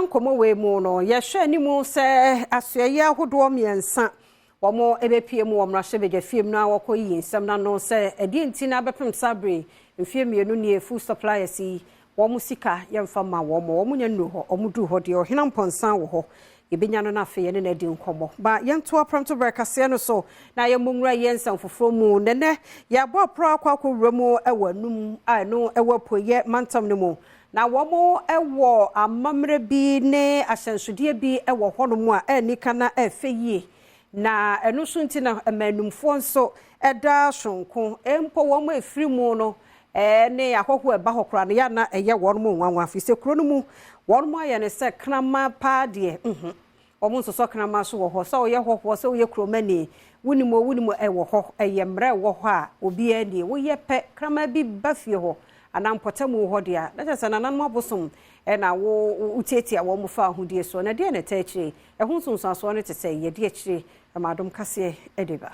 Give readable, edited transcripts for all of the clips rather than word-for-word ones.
nkomo we mu no ye hwe ni mu se asoye ahodo miensa womo ebepie mu womrahye begafiem na wakoyi nsem na no se edi nti na bepem sabre mfie mienu ne food suppliers yi womo sika yemfa ma womo nya nu ho omudu ho de ohena mponsan wo ho yebenya no na afi ye ne na di nkomo ba yento Premtobre Kasee no so na ye monwura yensam foforo mu nene ya bo pro akwa mu ewanum a no ewapoye mantam ne mu na womo ewo amamre bi ne ahyensodie bi ewo honomu a enika na efeyie na enu so nti na emanumfo nso eda sonko empo womo efiri mu no ne akoko eba hokora ne ya na eye wono nwanwa afise kuro no mu wono aye ne se krama pa de omo nso so krama so wo ho so ye ho so ye kuro mani wunimo ewo ho eye mre wo ho a obi anie wo ye pe krama bi bafie ho anampotamu ho dia na chese na nanmo abosom na wo utietia wo mu fa ahodie so na de na taachire ehun sunsanso ne tese ye de achire Adom Kasee ediba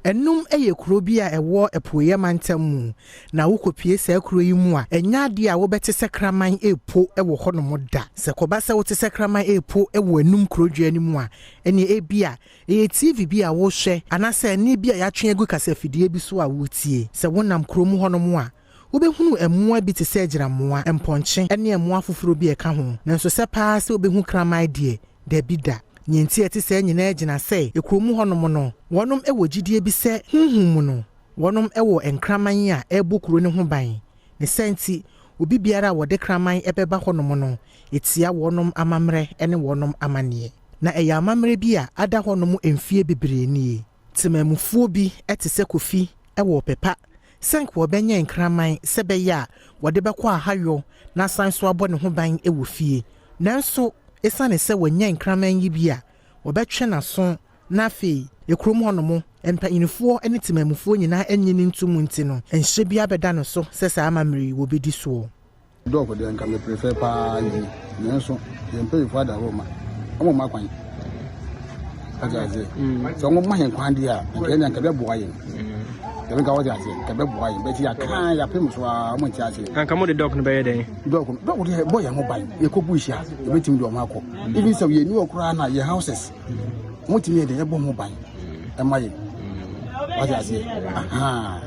Anum eye kuro bi a ewo epoye mantam na wokopie sa kuro yi mu a enya de a wo bete sekraman epo ewo ho no moda se koba se wo te sekraman epo ewo Anum kuro dwani mu a ene ebia eye TV bi a wo hwe anase ne bi a ya twen egu kasafidie bi so a wo tie se wonam kuro mu ho no mu a wobehunu emmoa bi te se giramoa emponche ene emmoa foforo bi eka ho nanso se paa se wobehu kraman de bida nyenti eti se nyina agina se ekromu honom no wonom ewo gidie bi se hunhum no wonom ewo enkraman a ebukuro ne ho ban ne senti obi biara wode kraman ebeba honom no etia wonom amamre ene wonom amanie na eya amamre bi a ada honom emfie bebre nie timamufuo bi etise kofi ewo pepa senk wo benya enkraman sebeya wode bekwa ahayo na sanso abo ne ho ban ewo fie nanso esane se wanya nkraman yi bia wobetwe na so na afi ekrom honomo empanyinfo ene timamufuo nyina enyini ntumu nti no enhye bia beda no so sesa amamri wo bedi so dog de nka me prefer pa yi nanso yempanyinfo ada ho ma omo makwan ajaze so omo mahen kwan dia nka nka be boa yen Kami kau jadi, kami buai, beci akan ya pemusuh amun jadi. Kamu di dog ni bayar deh. Dog dia boy yang mobile, ya kau buisya, ya beci dua mako. Ini so ye ni okurana ye houses, muti ni dia boy mobile, emai, wajah sih. Aha,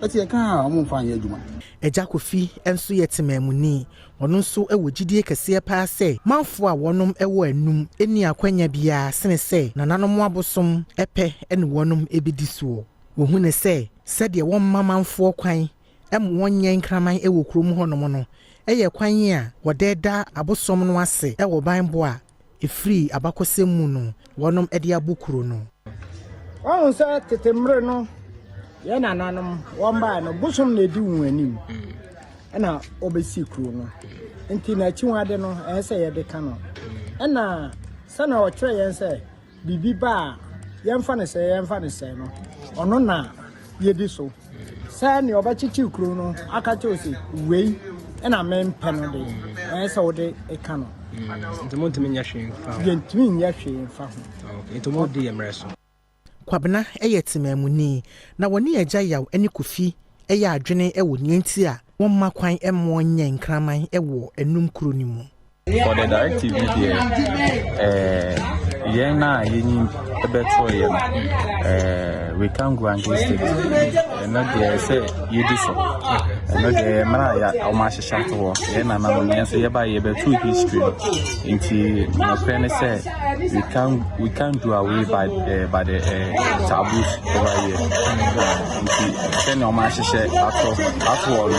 beci akan amun fanya cuma. Eja kofi enso yetemamuni ono nso ewo gidie kese pa se manfo a wonom ewo Anum eni akwanya bia sene se nananom abosom epe ene wonom ebedi so wohu ne se de won mamanfo kwan wonye nkraman ewo krom honom no eye kwan a wodeda abosom no ase ewo banbo a efri abakosem mu no wonom ede abukuro no won se tetemre no ye nananom won ba no bosom na di wuanim na obesi kuro no enti na chiwade no se ye de ka no na sana o kire yen se bibi ba yemfa ne se no ono na yedi so sa ne obachichi kuro no akache osi wei na mempe no de se wode eka no ntomontimi nya hwe fa yentimi nya hwe fa ho ntomodi emreso kwabena eyetimamuni na woni agya yaw eni kofi eye adwene ewo nyenti a won makwan emmo nya nkraman ewo Anum kuro ni mu for the direct TV here na yin beto ye we can go and get it not there say you do so not there mara ya o ma hye to ye na na no so ye ba ye beto history into no pen say we can do away by the taboos over here into say no ma hye at all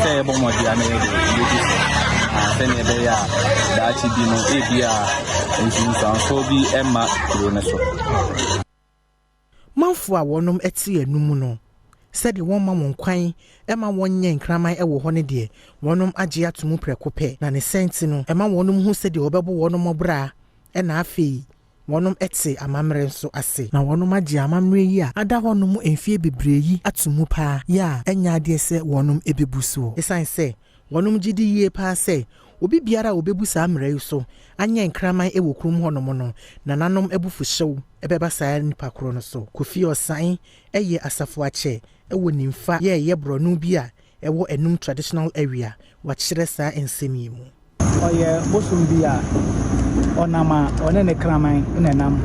say bo mo dia na ye do sene be ya dachi bi no ebia nsinsanso bi emma kuro ne so manfo a wonom eti Anum no sede won ma won kwan ema wonye nkraman ewo ho ne de wonom agye atomu prekope na ne senti no ema wonom hu sede obebo wonom obra na afei wonom eti amamre nso ase na wonom agye amamre yi a ada wonom enfie bebre yi atomu pa ya enya de se wonom ebebuso esan se wonom gidi ye pa se obi biara obebusa amre so anya nkraman ewo krum honom no nananom ebufu hyew ebeba saa nipa kro no so kofi osan eye asafo ache ewo nimfa ye bronu bi a ewo Anum traditional area wa kyerɛ saa ensemi mu ɔyɛ bosom bi a ɔnama ɔne ne kraman ne nam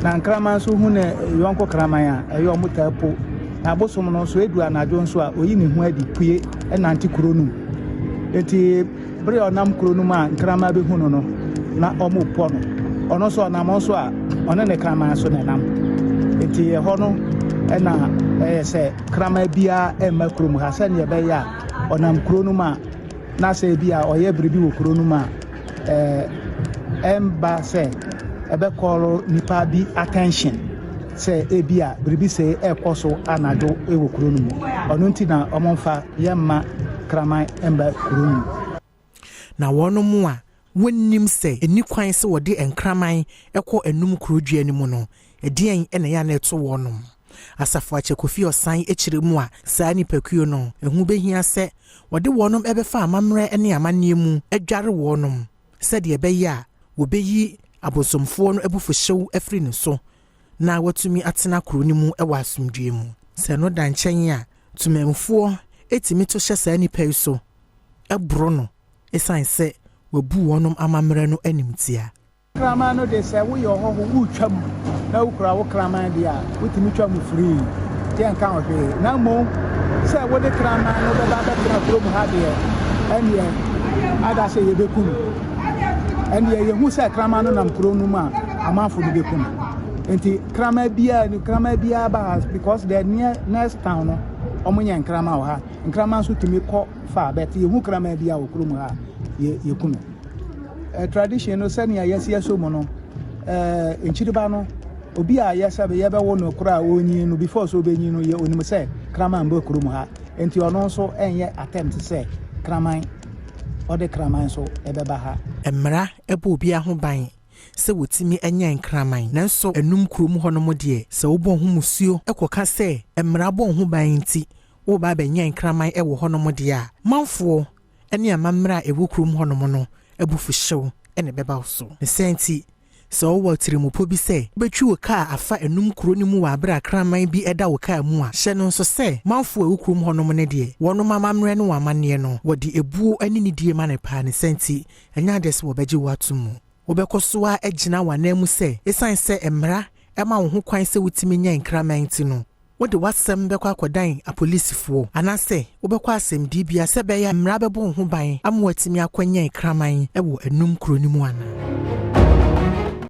na nkraman so hu ne yɔnko kraman a ɛyɛ ɔmo taapo na bosom no so edu anadwo nso a oyi ne ho adi pue ɛnante kuro no enti bere ɔnam kuro no a nkraman bi hu no na ɔmo pɔ no ɔno so ɔnam nso a ɔne ne kraman so ne nam enti ɛhɔ no ɛna ɛyɛ sɛ kraman bia ɛmma kuro mu ha sɛ ne ɛbɛyɛ a ɔnam kuro no a na sɛ bi a ɔyɛ biribi wɔ kuro no a ɛmba sɛ ɛbɛkɔrɔ nipa bi attention sɛ ebi a biribi sɛ ɛkɔ so anadwo ɛwɔ kuro no mu ɔno nti na ɔmɔmfa yɛmma kraman ɛmba kuro no mu na wɔn mu a wɔnnim sɛ eni kwan sɛ wɔde nkraman ɛkɔ enum kuro dua no mu no ɛdeɛn ɛna yɛ na ɛto wɔn asafo akyɛkofi ɔsan ekyire mu a saa nipakuo no ehu behia sɛ wɔde wɔn ɛbɛfa amammerɛ ne amanneɛ mu adware wɔn sɛdeɛ ɛbɛyɛ a wɔbɛyi abosomfoɔ no abufuhyew afiri ne so na watumi atena kuro no mu ɛwɔ asomdue mu sɛ no da nkyɛn a tumamfoɔ etimi to hyɛ saa nipa yi so ɛboro no esan sɛ wabu wɔn amammerɛ no animtia kraman no de sɛ woyɛ ɔhɔho wotwa mu na wokura wo kraman bi a wotumi twa mu free deɛ nka ɔhwee na mmom sɛ wode kraman no bɛba bɛtena kuro mu ha deɛ ɛneɛ ada sɛ yɛbɛkum ɛneɛ yɛhu sɛ kraman no nam kuro no mu a amanfo no bɛkum nti kraman biara ba because the next town no ɔmo nyɛ nkraman wɔ ha nkraman nso tumi kɔ fa bɛte yɛhu kraman biara wɔ kuro mu ha yɛkum tradition no sɛnea yɛsi so mu no nkyiriba no obi a yɛsɛ yɛbɛwo no kora a onyi no before so benyi no yɛ onim sɛ kraman ba kuro mu ha enti ɔno nso ɛnyɛ attempt sɛ kraman ɔde kraman so ɛbɛba ha mmara ɛbɔ obi ho ban sɛ wotimi ɛnyɛ nkraman nanso enum kuro mu hɔ no mo deɛ sɛ wobɔ ho musuo ɛkɔka sɛ mmara bɔ ho ban nti wo ba bɛnyɛ nkraman ɛwɔ hɔ no mo deɛ a manfoɔ ɛne amammerɛ a ɛwɔ kuro mu hɔ no mo no abufuhyew ɛne bɛba so ne sɛnti sɛ ɔwɔ tirimupo bi sɛ wobɛtwi wo kaa afa enum kuro no mu wɔ abere a kraman bi ɛda wo kaa mu a hyɛ no nso sɛ manfoɔ ɛwɔ kuro mu hɔ no mo ne deɛ wɔnom amammerɛ no wɔ amanneɛ no wɔde ebuo ɛne ne die ma ne paa ne sɛnti ɛnyɛ ade sɛ wɔbɛgye wo ato mu wobɛkɔ so a ɛgyina w'anan mu sɛ ɛsan sɛ mmara ɛma wo ho kwan sɛ wotimi nyɛ nkraman ti no wode wasɛm bɛkɔ akɔdan apolisifoɔ anaasɛ wobɛkɔ asɛmdi bia sɛ bɛyɛ mmara bɛbɔ ho ban ama watimi akɔnyɛ nkraman ɛwɔ enum kuro no mu ana